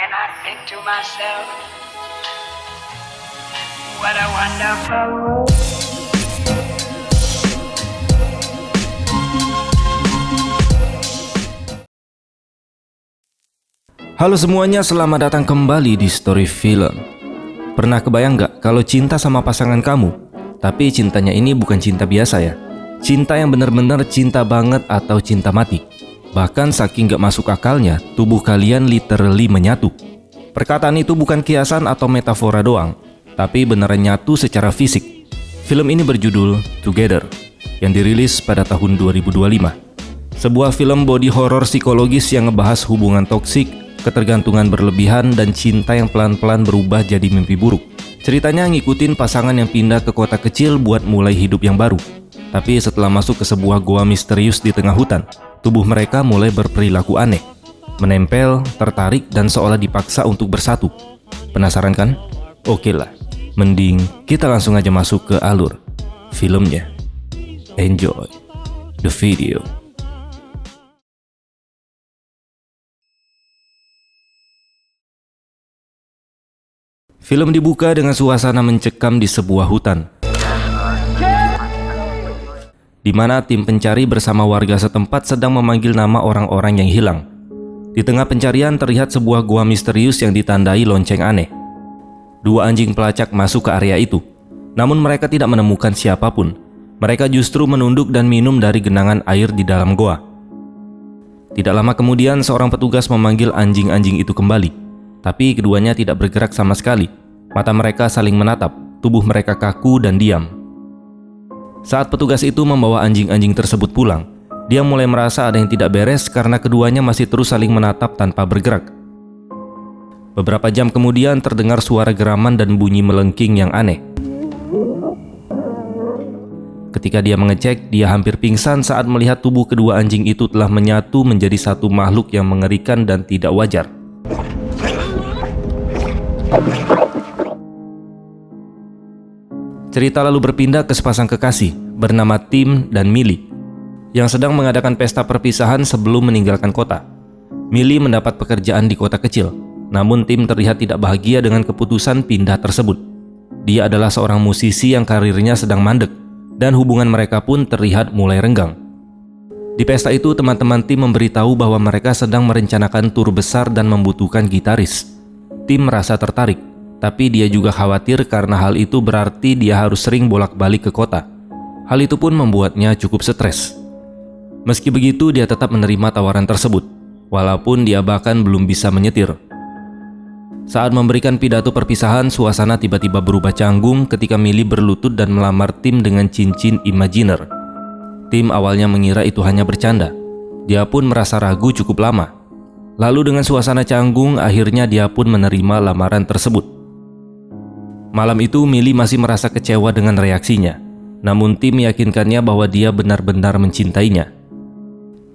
and I think to myself, what a wonderful world. Halo semuanya, selamat datang kembali di Story Film. Pernah kebayang gak kalau cinta sama pasangan kamu, tapi cintanya ini bukan cinta biasa ya? Cinta yang benar-benar cinta banget atau cinta mati. Bahkan saking gak masuk akalnya, tubuh kalian literally menyatu. Perkataan itu bukan kiasan atau metafora doang, tapi beneran nyatu secara fisik. Film ini berjudul Together, yang dirilis pada tahun 2025. Sebuah film body horror psikologis yang ngebahas hubungan toksik, ketergantungan berlebihan, dan cinta yang pelan-pelan berubah jadi mimpi buruk. Ceritanya ngikutin pasangan yang pindah ke kota kecil buat mulai hidup yang baru. Tapi setelah masuk ke sebuah goa misterius di tengah hutan, tubuh mereka mulai berperilaku aneh. Menempel, tertarik, dan seolah dipaksa untuk bersatu. Penasaran kan? Oke lah, mending kita langsung aja masuk ke alur filmnya. Enjoy the video. Film dibuka dengan suasana mencekam di sebuah hutan, di mana tim pencari bersama warga setempat sedang memanggil nama orang-orang yang hilang. Di tengah pencarian terlihat sebuah gua misterius yang ditandai lonceng aneh. Dua anjing pelacak masuk ke area itu, namun mereka tidak menemukan siapapun. Mereka justru menunduk dan minum dari genangan air di dalam goa. Tidak lama kemudian seorang petugas memanggil anjing-anjing itu kembali. Tapi keduanya tidak bergerak sama sekali. Mata mereka saling menatap, tubuh mereka kaku dan diam. Saat petugas itu membawa anjing-anjing tersebut pulang, dia mulai merasa ada yang tidak beres karena keduanya masih terus saling menatap tanpa bergerak. Beberapa jam kemudian terdengar suara geraman dan bunyi melengking yang aneh. Ketika dia mengecek, dia hampir pingsan saat melihat tubuh kedua anjing itu telah menyatu menjadi satu makhluk yang mengerikan dan tidak wajar. Cerita lalu berpindah ke sepasang kekasih bernama Tim dan Millie yang sedang mengadakan pesta perpisahan sebelum meninggalkan kota. Millie mendapat pekerjaan di kota kecil, namun Tim terlihat tidak bahagia dengan keputusan pindah tersebut. Dia adalah seorang musisi yang karirnya sedang mandek, dan hubungan mereka pun terlihat mulai renggang. Di pesta itu, teman-teman Tim memberitahu bahwa mereka sedang merencanakan tur besar dan membutuhkan gitaris. Tim merasa tertarik, tapi dia juga khawatir karena hal itu berarti dia harus sering bolak-balik ke kota. Hal itu pun membuatnya cukup stres. Meski begitu, dia tetap menerima tawaran tersebut, walaupun dia bahkan belum bisa menyetir. Saat memberikan pidato perpisahan, suasana tiba-tiba berubah canggung ketika Millie berlutut dan melamar Tim dengan cincin imajiner. Tim awalnya mengira itu hanya bercanda. Dia pun merasa ragu cukup lama. Lalu dengan suasana canggung, akhirnya dia pun menerima lamaran tersebut. Malam itu Millie masih merasa kecewa dengan reaksinya, namun Tim meyakinkannya bahwa dia benar-benar mencintainya.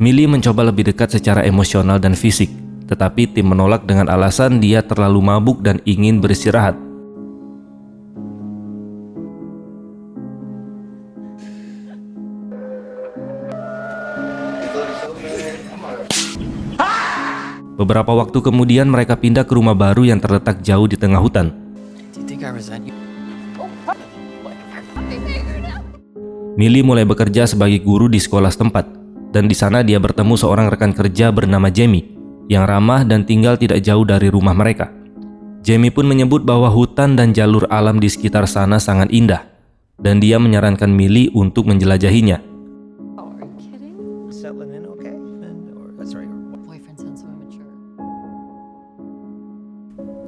Millie mencoba lebih dekat secara emosional dan fisik, tetapi Tim menolak dengan alasan dia terlalu mabuk dan ingin beristirahat. Beberapa waktu kemudian mereka pindah ke rumah baru yang terletak jauh di tengah hutan. Millie mulai bekerja sebagai guru di sekolah setempat, dan di sana dia bertemu seorang rekan kerja bernama Jamie yang ramah dan tinggal tidak jauh dari rumah mereka. Jamie pun menyebut bahwa hutan dan jalur alam di sekitar sana sangat indah, dan dia menyarankan Millie untuk menjelajahinya.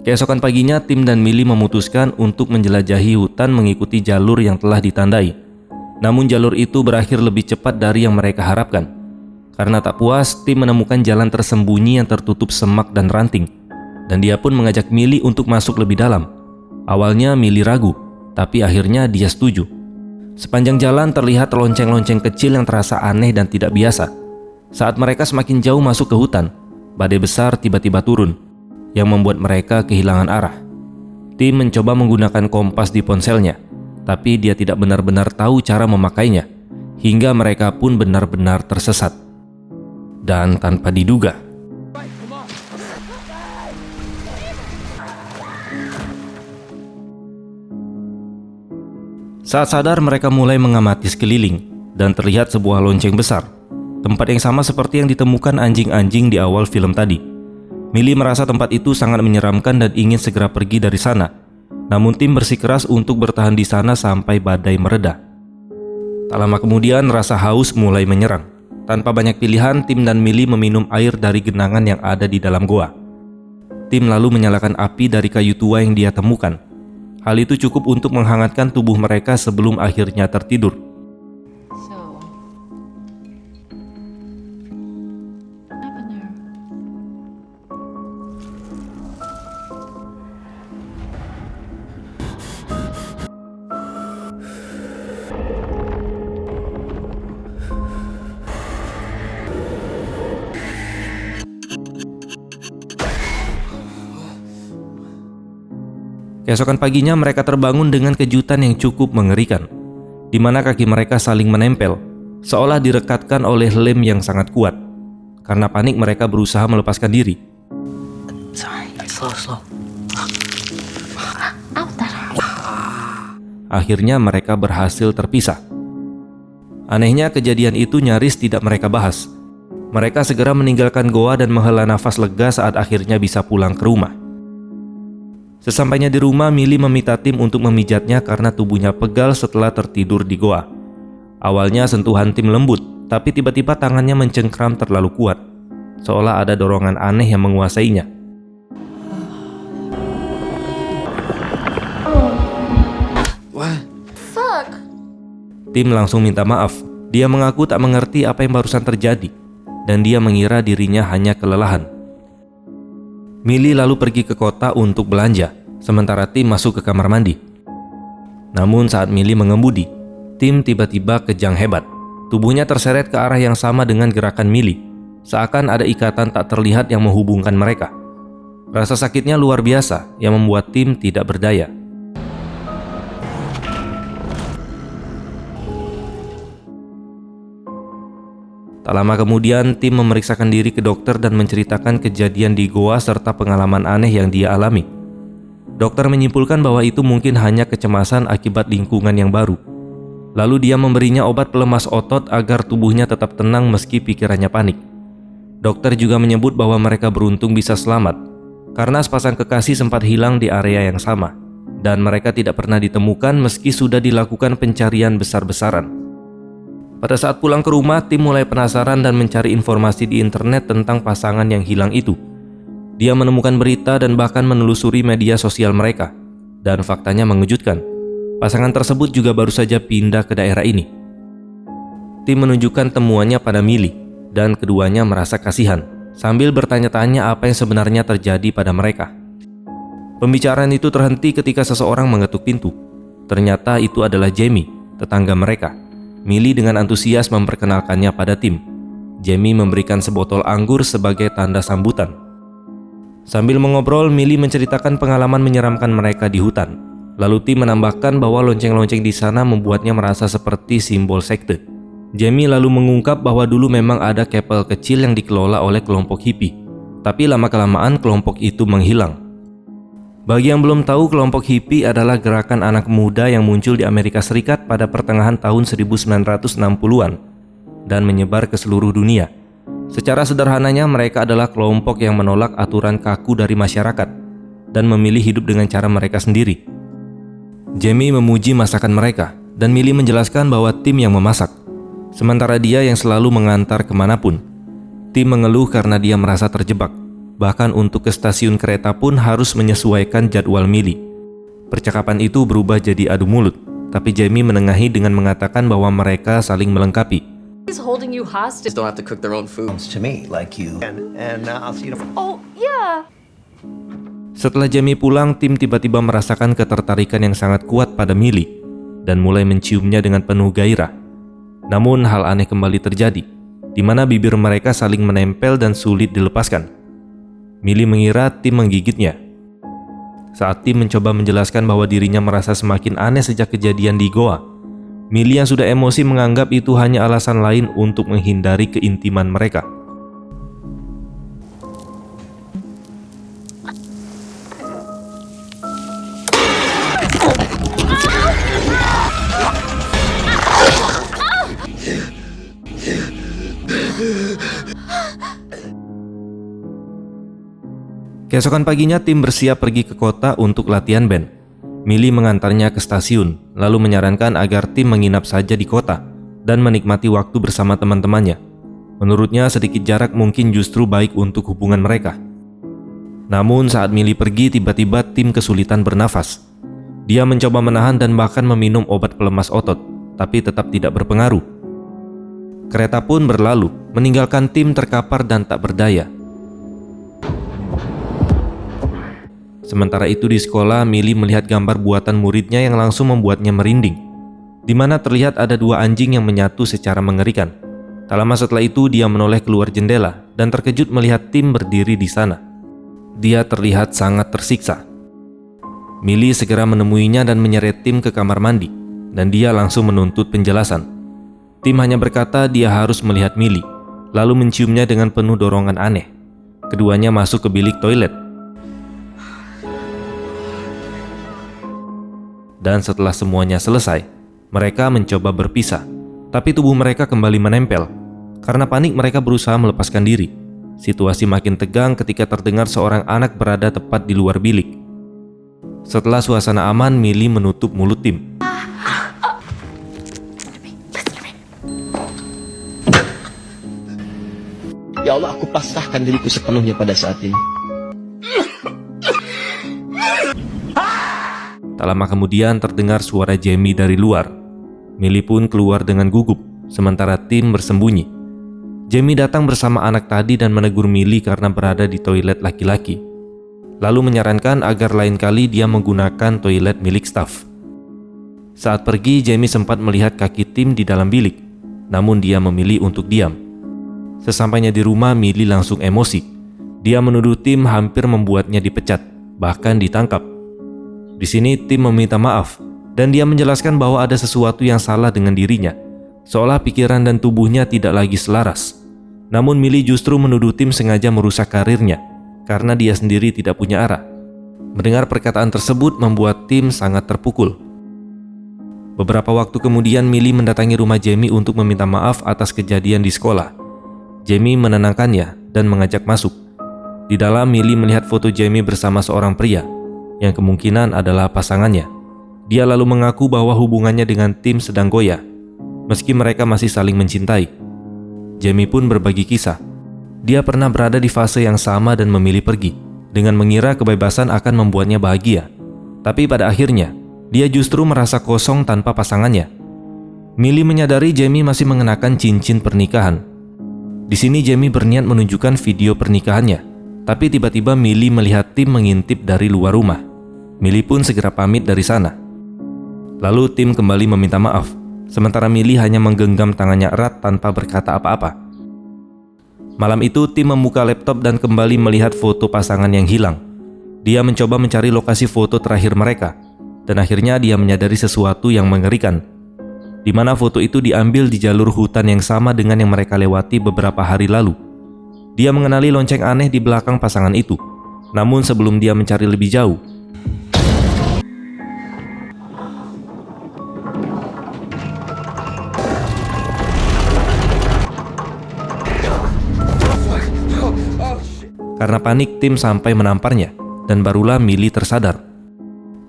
Keesokan paginya, Tim dan Millie memutuskan untuk menjelajahi hutan mengikuti jalur yang telah ditandai. Namun jalur itu berakhir lebih cepat dari yang mereka harapkan. Karena tak puas, Tim menemukan jalan tersembunyi yang tertutup semak dan ranting. Dan dia pun mengajak Millie untuk masuk lebih dalam. Awalnya Millie ragu, tapi akhirnya dia setuju. Sepanjang jalan terlihat lonceng-lonceng kecil yang terasa aneh dan tidak biasa. Saat mereka semakin jauh masuk ke hutan, badai besar tiba-tiba turun, yang membuat mereka kehilangan arah. Tim mencoba menggunakan kompas di ponselnya, tapi dia tidak benar-benar tahu cara memakainya, hingga mereka pun benar-benar tersesat. Dan tanpa diduga, Saat sadar, mereka mulai mengamati sekeliling dan terlihat sebuah lonceng besar, tempat yang sama seperti yang ditemukan anjing-anjing di awal film tadi. Millie merasa tempat itu sangat menyeramkan dan ingin segera pergi dari sana. Namun tim bersikeras untuk bertahan di sana sampai badai mereda. Tak lama kemudian rasa haus mulai menyerang. Tanpa banyak pilihan, Tim dan Millie meminum air dari genangan yang ada di dalam goa. Tim lalu menyalakan api dari kayu tua yang dia temukan. Hal itu cukup untuk menghangatkan tubuh mereka sebelum akhirnya tertidur. Keesokan paginya mereka terbangun dengan kejutan yang cukup mengerikan, di mana kaki mereka saling menempel, seolah direkatkan oleh lem yang sangat kuat. Karena panik mereka berusaha melepaskan diri. Akhirnya mereka berhasil terpisah. Anehnya kejadian itu nyaris tidak mereka bahas. Mereka segera meninggalkan goa dan menghela nafas lega saat akhirnya bisa pulang ke rumah. Sesampainya di rumah, Millie meminta Tim untuk memijatnya karena tubuhnya pegal setelah tertidur di goa. Awalnya sentuhan Tim lembut, tapi tiba-tiba tangannya mencengkram terlalu kuat, seolah ada dorongan aneh yang menguasainya. Tim langsung minta maaf. Dia mengaku tak mengerti apa yang barusan terjadi, dan dia mengira dirinya hanya kelelahan. Millie lalu pergi ke kota untuk belanja, sementara Tim masuk ke kamar mandi. Namun saat Millie mengemudi, Tim tiba-tiba kejang hebat. Tubuhnya terseret ke arah yang sama dengan gerakan Millie, seakan ada ikatan tak terlihat yang menghubungkan mereka. Rasa sakitnya luar biasa yang membuat Tim tidak berdaya. Tak lama kemudian, Tim memeriksakan diri ke dokter dan menceritakan kejadian di goa serta pengalaman aneh yang dia alami. Dokter menyimpulkan bahwa itu mungkin hanya kecemasan akibat lingkungan yang baru. Lalu dia memberinya obat pelemas otot agar tubuhnya tetap tenang meski pikirannya panik. Dokter juga menyebut bahwa mereka beruntung bisa selamat, karena sepasang kekasih sempat hilang di area yang sama, dan mereka tidak pernah ditemukan meski sudah dilakukan pencarian besar-besaran. Pada saat pulang ke rumah, Tim mulai penasaran dan mencari informasi di internet tentang pasangan yang hilang itu. Dia menemukan berita dan bahkan menelusuri media sosial mereka. Dan faktanya mengejutkan. Pasangan tersebut juga baru saja pindah ke daerah ini. Tim menunjukkan temuannya pada Millie, dan keduanya merasa kasihan, sambil bertanya-tanya apa yang sebenarnya terjadi pada mereka. Pembicaraan itu terhenti ketika seseorang mengetuk pintu. Ternyata itu adalah Jamie, tetangga mereka. Millie dengan antusias memperkenalkannya pada Tim. Jamie memberikan sebotol anggur sebagai tanda sambutan. Sambil mengobrol, Millie menceritakan pengalaman menyeramkan mereka di hutan. Lalu Tim menambahkan bahwa lonceng-lonceng di sana membuatnya merasa seperti simbol sekte. Jamie lalu mengungkap bahwa dulu memang ada kapel kecil yang dikelola oleh kelompok hippie. Tapi lama-kelamaan kelompok itu menghilang. Bagi yang belum tahu, kelompok hippie adalah gerakan anak muda yang muncul di Amerika Serikat pada pertengahan tahun 1960-an dan menyebar ke seluruh dunia. Secara sederhananya, mereka adalah kelompok yang menolak aturan kaku dari masyarakat dan memilih hidup dengan cara mereka sendiri. Jamie memuji masakan mereka, dan Millie menjelaskan bahwa Tim yang memasak, sementara dia yang selalu mengantar kemanapun. Tim mengeluh karena dia merasa terjebak. Bahkan untuk ke stasiun kereta pun harus menyesuaikan jadwal Millie. Percakapan itu berubah jadi adu mulut, tapi Jamie menengahi dengan mengatakan bahwa mereka saling melengkapi. He's holding you hostage. Just don't have to cook their own food. To me, like you. And I'll see you. Oh, yeah. Setelah Jamie pulang, Tim tiba-tiba merasakan ketertarikan yang sangat kuat pada Millie dan mulai menciumnya dengan penuh gairah. Namun hal aneh kembali terjadi, di mana bibir mereka saling menempel dan sulit dilepaskan. Millie mengira Tim menggigitnya. Saat Tim mencoba menjelaskan bahwa dirinya merasa semakin aneh sejak kejadian di goa, Millie yang sudah emosi menganggap itu hanya alasan lain untuk menghindari keintiman mereka. Keesokan paginya tim bersiap pergi ke kota untuk latihan band. Millie mengantarnya ke stasiun, lalu menyarankan agar tim menginap saja di kota dan menikmati waktu bersama teman-temannya. Menurutnya sedikit jarak mungkin justru baik untuk hubungan mereka. Namun saat Millie pergi, tiba-tiba tim kesulitan bernafas. Dia mencoba menahan dan bahkan meminum obat pelemas otot, tapi tetap tidak berpengaruh. Kereta pun berlalu, meninggalkan tim terkapar dan tak berdaya. Sementara itu di sekolah, Millie melihat gambar buatan muridnya yang langsung membuatnya merinding, di mana terlihat ada 2 anjing yang menyatu secara mengerikan. Tak lama setelah itu dia menoleh keluar jendela dan terkejut melihat Tim berdiri di sana. Dia terlihat sangat tersiksa. Millie segera menemuinya dan menyeret Tim ke kamar mandi, dan dia langsung menuntut penjelasan. Tim hanya berkata dia harus melihat Millie, lalu menciumnya dengan penuh dorongan aneh. Keduanya masuk ke bilik toilet. Dan setelah semuanya selesai, mereka mencoba berpisah, tapi tubuh mereka kembali menempel. Karena panik mereka berusaha melepaskan diri. Situasi makin tegang ketika terdengar seorang anak berada tepat di luar bilik. Setelah suasana aman, Millie menutup mulut Tim. Ya Allah, aku pasrahkan diriku sepenuhnya pada saat ini. Tak lama kemudian terdengar suara Jamie dari luar. Millie pun keluar dengan gugup, sementara Tim bersembunyi. Jamie datang bersama anak tadi dan menegur Millie karena berada di toilet laki-laki. Lalu menyarankan agar lain kali dia menggunakan toilet milik staf. Saat pergi, Jamie sempat melihat kaki Tim di dalam bilik, namun dia memilih untuk diam. Sesampainya di rumah, Millie langsung emosi. Dia menuduh Tim hampir membuatnya dipecat, bahkan ditangkap. Di sini Tim meminta maaf, dan dia menjelaskan bahwa ada sesuatu yang salah dengan dirinya, seolah pikiran dan tubuhnya tidak lagi selaras. Namun Millie justru menuduh Tim sengaja merusak karirnya, karena dia sendiri tidak punya arah. Mendengar perkataan tersebut membuat Tim sangat terpukul. Beberapa waktu kemudian Millie mendatangi rumah Jamie untuk meminta maaf atas kejadian di sekolah. Jamie menenangkannya dan mengajak masuk. Di dalam, Millie melihat foto Jamie bersama seorang pria yang kemungkinan adalah pasangannya. Dia lalu mengaku bahwa hubungannya dengan Tim sedang goyah, meski mereka masih saling mencintai. Jamie pun berbagi kisah. Dia pernah berada di fase yang sama dan memilih pergi, dengan mengira kebebasan akan membuatnya bahagia. Tapi pada akhirnya, dia justru merasa kosong tanpa pasangannya. Millie menyadari Jamie masih mengenakan cincin pernikahan. Di sini Jamie berniat menunjukkan video pernikahannya. Tapi tiba-tiba Millie melihat Tim mengintip dari luar rumah. Millie pun segera pamit dari sana. Lalu Tim kembali meminta maaf, sementara Millie hanya menggenggam tangannya erat tanpa berkata apa-apa. Malam itu Tim membuka laptop dan kembali melihat foto pasangan yang hilang. Dia mencoba mencari lokasi foto terakhir mereka, dan akhirnya dia menyadari sesuatu yang mengerikan, di mana foto itu diambil di jalur hutan yang sama dengan yang mereka lewati beberapa hari lalu. Dia mengenali lonceng aneh di belakang pasangan itu. Namun sebelum dia mencari lebih jauh, karena panik, Tim sampai menamparnya, dan barulah Millie tersadar.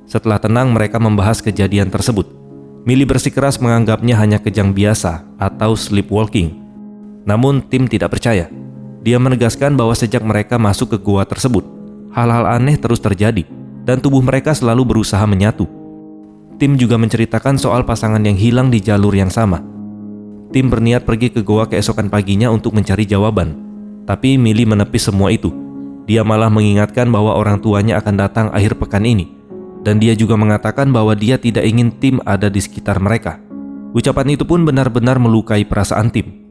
Setelah tenang, mereka membahas kejadian tersebut. Millie bersikeras menganggapnya hanya kejang biasa atau sleepwalking. Namun Tim tidak percaya. Dia menegaskan bahwa sejak mereka masuk ke gua tersebut, hal-hal aneh terus terjadi, dan tubuh mereka selalu berusaha menyatu. Tim juga menceritakan soal pasangan yang hilang di jalur yang sama. Tim berniat pergi ke goa keesokan paginya untuk mencari jawaban, tapi Millie menepis semua itu. Dia malah mengingatkan bahwa orang tuanya akan datang akhir pekan ini, dan dia juga mengatakan bahwa dia tidak ingin Tim ada di sekitar mereka. Ucapan itu pun benar-benar melukai perasaan Tim.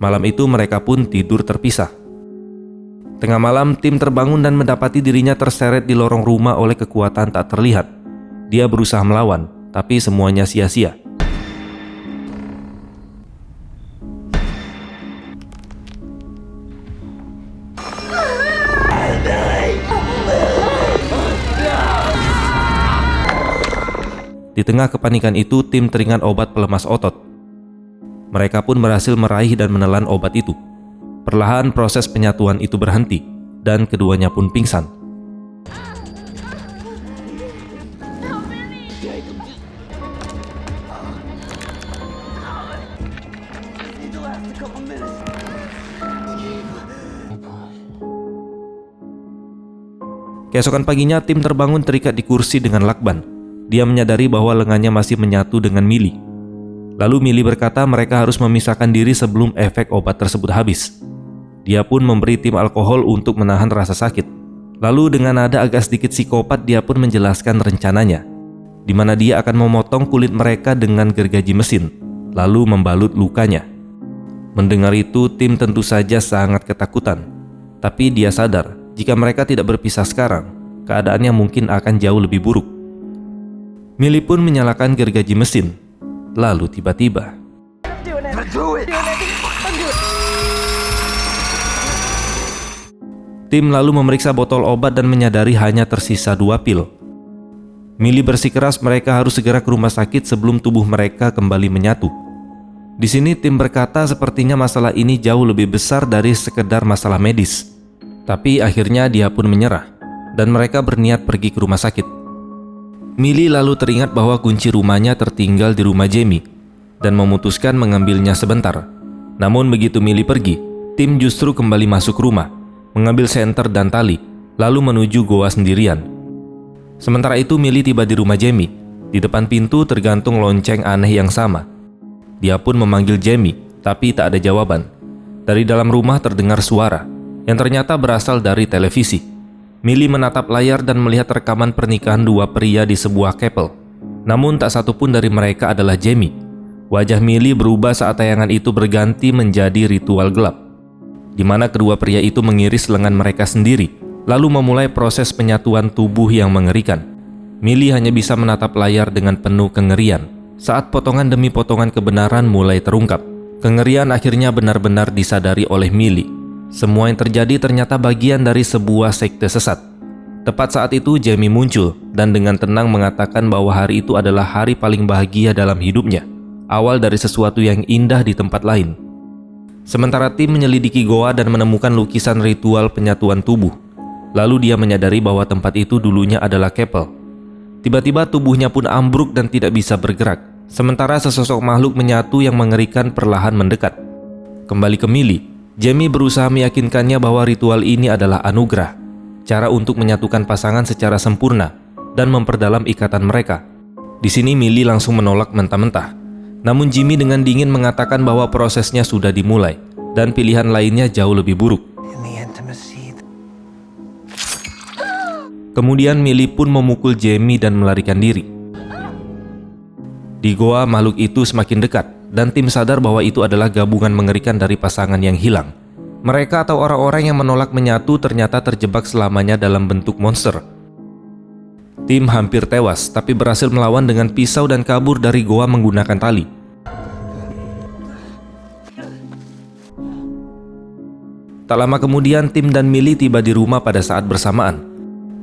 Malam itu mereka pun tidur terpisah. Tengah malam, Tim terbangun dan mendapati dirinya terseret di lorong rumah oleh kekuatan tak terlihat. Dia berusaha melawan, tapi semuanya sia-sia. Di tengah kepanikan itu, Tim teringat obat pelemas otot. Mereka pun berhasil meraih dan menelan obat itu. Perlahan proses penyatuan itu berhenti, dan keduanya pun pingsan. Keesokan paginya, Tim terbangun terikat di kursi dengan lakban. Dia menyadari bahwa lengannya masih menyatu dengan Millie. Lalu Millie berkata mereka harus memisahkan diri sebelum efek obat tersebut habis. Dia pun memberi Tim alkohol untuk menahan rasa sakit. Lalu dengan nada agak sedikit psikopat, dia pun menjelaskan rencananya, di mana dia akan memotong kulit mereka dengan gergaji mesin, lalu membalut lukanya. Mendengar itu, Tim tentu saja sangat ketakutan. Tapi dia sadar, jika mereka tidak berpisah sekarang, keadaannya mungkin akan jauh lebih buruk. Millie pun menyalakan gergaji mesin. Lalu tiba-tiba, Tim lalu memeriksa botol obat dan menyadari hanya tersisa 2 pil. Millie bersikeras mereka harus segera ke rumah sakit sebelum tubuh mereka kembali menyatu. Di sini Tim berkata sepertinya masalah ini jauh lebih besar dari sekedar masalah medis. Tapi akhirnya dia pun menyerah, dan mereka berniat pergi ke rumah sakit. Millie lalu teringat bahwa kunci rumahnya tertinggal di rumah Jamie, dan memutuskan mengambilnya sebentar. Namun begitu Millie pergi, Tim justru kembali masuk rumah, mengambil senter dan tali, lalu menuju goa sendirian. Sementara itu Millie tiba di rumah Jamie. Di depan pintu tergantung lonceng aneh yang sama. Dia pun memanggil Jamie, tapi tak ada jawaban. Dari dalam rumah terdengar suara yang ternyata berasal dari televisi. Millie menatap layar dan melihat rekaman pernikahan 2 pria di sebuah chapel. Namun tak satu pun dari mereka adalah Jamie. Wajah Millie berubah saat tayangan itu berganti menjadi ritual gelap, di mana kedua pria itu mengiris lengan mereka sendiri, lalu memulai proses penyatuan tubuh yang mengerikan. Millie hanya bisa menatap layar dengan penuh kengerian saat potongan demi potongan kebenaran mulai terungkap. Kengerian akhirnya benar-benar disadari oleh Millie. Semua yang terjadi ternyata bagian dari sebuah sekte sesat. Tepat saat itu Jamie muncul dan dengan tenang mengatakan bahwa hari itu adalah hari paling bahagia dalam hidupnya, awal dari sesuatu yang indah di tempat lain. Sementara Tim menyelidiki goa dan menemukan lukisan ritual penyatuan tubuh. Lalu dia menyadari bahwa tempat itu dulunya adalah chapel. Tiba-tiba tubuhnya pun ambruk dan tidak bisa bergerak, sementara sesosok makhluk menyatu yang mengerikan perlahan mendekat. Kembali ke Millie, Jamie berusaha meyakinkannya bahwa ritual ini adalah anugerah, cara untuk menyatukan pasangan secara sempurna dan memperdalam ikatan mereka. Di sini Millie langsung menolak mentah-mentah. Namun Jimmy dengan dingin mengatakan bahwa prosesnya sudah dimulai dan pilihan lainnya jauh lebih buruk. Kemudian Millie pun memukul Jamie dan melarikan diri. Di goa, makhluk itu semakin dekat dan Tim sadar bahwa itu adalah gabungan mengerikan dari pasangan yang hilang. Mereka atau orang-orang yang menolak menyatu ternyata terjebak selamanya dalam bentuk monster. Tim hampir tewas tapi berhasil melawan dengan pisau dan kabur dari goa menggunakan tali. Tak lama kemudian Tim dan Millie tiba di rumah pada saat bersamaan.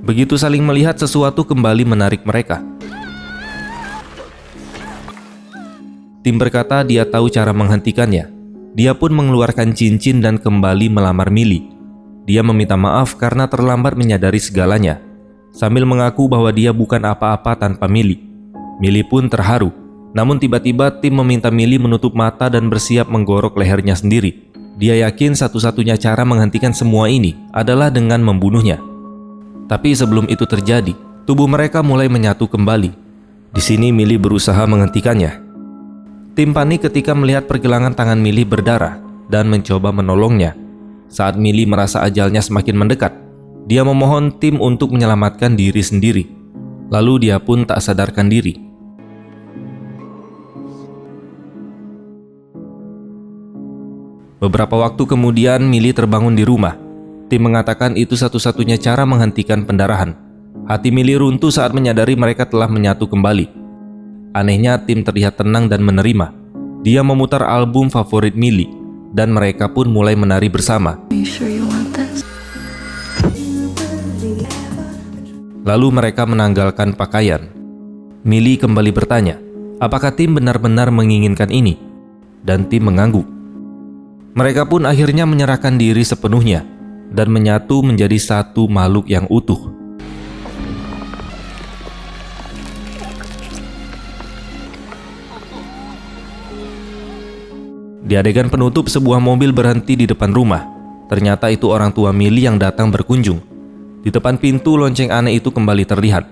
Begitu saling melihat, sesuatu kembali menarik mereka. Tim berkata dia tahu cara menghentikannya. Dia pun mengeluarkan cincin dan kembali melamar Millie. Dia meminta maaf karena terlambat menyadari segalanya, sambil mengaku bahwa dia bukan apa-apa tanpa Millie. Millie pun terharu. Namun tiba-tiba Tim meminta Millie menutup mata dan bersiap menggorok lehernya sendiri. Dia yakin satu-satunya cara menghentikan semua ini adalah dengan membunuhnya. Tapi sebelum itu terjadi, tubuh mereka mulai menyatu kembali. Di sini Millie berusaha menghentikannya. Tim panik ketika melihat pergelangan tangan Millie berdarah dan mencoba menolongnya. Saat Millie merasa ajalnya semakin mendekat, dia memohon Tim untuk menyelamatkan diri sendiri. Lalu dia pun tak sadarkan diri. Beberapa waktu kemudian Millie terbangun di rumah. Tim mengatakan itu satu-satunya cara menghentikan pendarahan. Hati Millie runtuh saat menyadari mereka telah menyatu kembali. Anehnya Tim terlihat tenang dan menerima. Dia memutar album favorit Millie dan mereka pun mulai menari bersama. Lalu mereka menanggalkan pakaian. Millie kembali bertanya, apakah Tim benar-benar menginginkan ini? Dan Tim mengangguk. Mereka pun akhirnya menyerahkan diri sepenuhnya. dan menyatu menjadi satu makhluk yang utuh. Di adegan penutup, sebuah mobil berhenti di depan rumah. Ternyata itu orang tua Millie yang datang berkunjung. Di depan pintu, lonceng aneh itu kembali terlihat.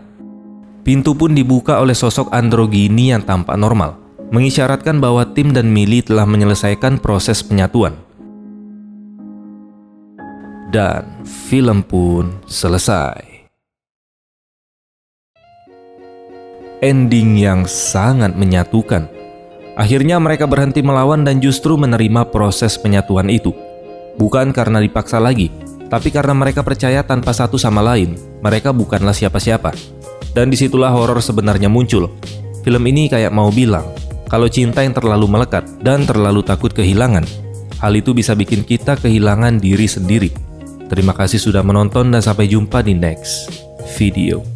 Pintu pun dibuka oleh sosok androgini yang tampak normal, mengisyaratkan bahwa Tim dan Millie telah menyelesaikan proses penyatuan. Dan film pun selesai. Ending yang sangat menyatukan. Akhirnya mereka berhenti melawan dan justru menerima proses penyatuan itu. Bukan karena dipaksa lagi, tapi karena mereka percaya tanpa satu sama lain, mereka bukanlah siapa-siapa. Dan disitulah horor sebenarnya muncul. Film ini kayak mau bilang, kalau cinta yang terlalu melekat dan terlalu takut kehilangan, hal itu bisa bikin kita kehilangan diri sendiri. Terima kasih sudah menonton dan sampai jumpa di next video.